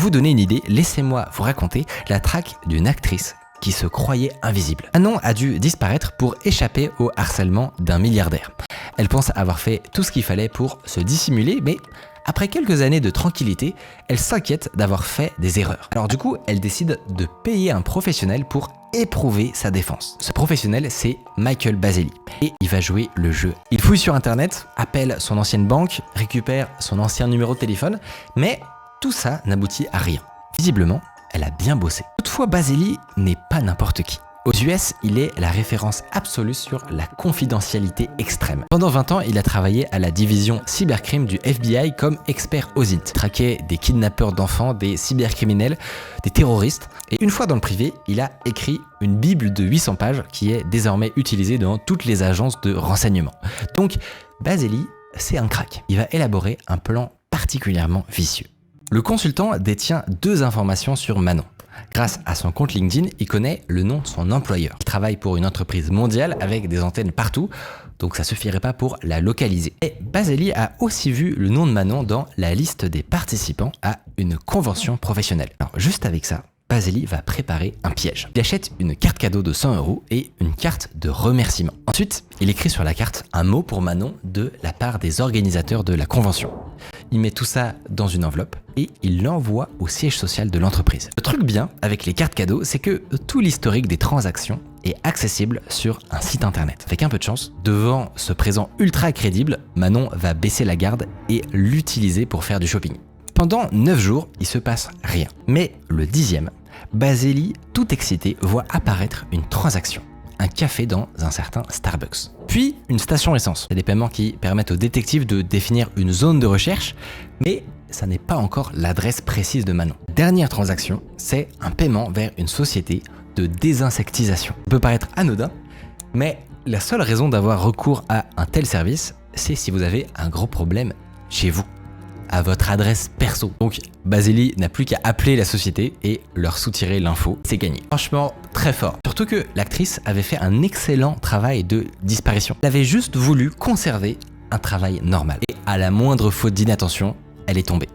vous donner une idée, laissez-moi vous raconter la traque d'une actrice qui se croyait invisible. Manon a dû disparaître pour échapper au harcèlement d'un milliardaire. Elle pense avoir fait tout ce qu'il fallait pour se dissimuler, mais après quelques années de tranquillité, elle s'inquiète d'avoir fait des erreurs. Alors du coup, elle décide de payer un professionnel pour éprouver sa défense. Ce professionnel, c'est Michael Baselli et il va jouer le jeu. Il fouille sur internet, appelle son ancienne banque, récupère son ancien numéro de téléphone, mais tout ça n'aboutit à rien. Visiblement, elle a bien bossé. Toutefois, Baselli n'est pas n'importe qui. Aux US, il est la référence absolue sur la confidentialité extrême. Pendant 20 ans, il a travaillé à la division cybercrime du FBI comme expert OSINT. Il traquait des kidnappeurs d'enfants, des cybercriminels, des terroristes. Et une fois dans le privé, il a écrit une bible de 800 pages qui est désormais utilisée dans toutes les agences de renseignement. Donc, Baselli, c'est un crack. Il va élaborer un plan particulièrement vicieux. Le consultant détient 2 informations sur Manon. Grâce à son compte LinkedIn, il connaît le nom de son employeur. Il travaille pour une entreprise mondiale avec des antennes partout, donc ça suffirait pas pour la localiser. Et Baselli a aussi vu le nom de Manon dans la liste des participants à une convention professionnelle. Alors juste avec ça, Baselli va préparer un piège. Il achète une carte cadeau de 100 € et une carte de remerciement. Ensuite, il écrit sur la carte un mot pour Manon de la part des organisateurs de la convention. Il met tout ça dans une enveloppe et il l'envoie au siège social de l'entreprise. Le truc bien avec les cartes cadeaux, c'est que tout l'historique des transactions est accessible sur un site internet. Avec un peu de chance, devant ce présent ultra crédible, Manon va baisser la garde et l'utiliser pour faire du shopping. Pendant 9 jours, il se passe rien. Mais le 10e, Baselli, tout excité, voit apparaître une transaction. Un café dans un certain Starbucks. Puis une station essence. C'est des paiements qui permettent aux détectives de définir une zone de recherche, mais ça n'est pas encore l'adresse précise de Manon. Dernière transaction, c'est un paiement vers une société de désinsectisation. Ça peut paraître anodin, mais la seule raison d'avoir recours à un tel service, c'est si vous avez un gros problème chez vous, à votre adresse perso. Donc Baselli n'a plus qu'à appeler la société et leur soutirer l'info. C'est gagné. Franchement, très fort. Surtout que l'actrice avait fait un excellent travail de disparition. Elle avait juste voulu conserver un travail normal. Et à la moindre faute d'inattention, elle est tombée.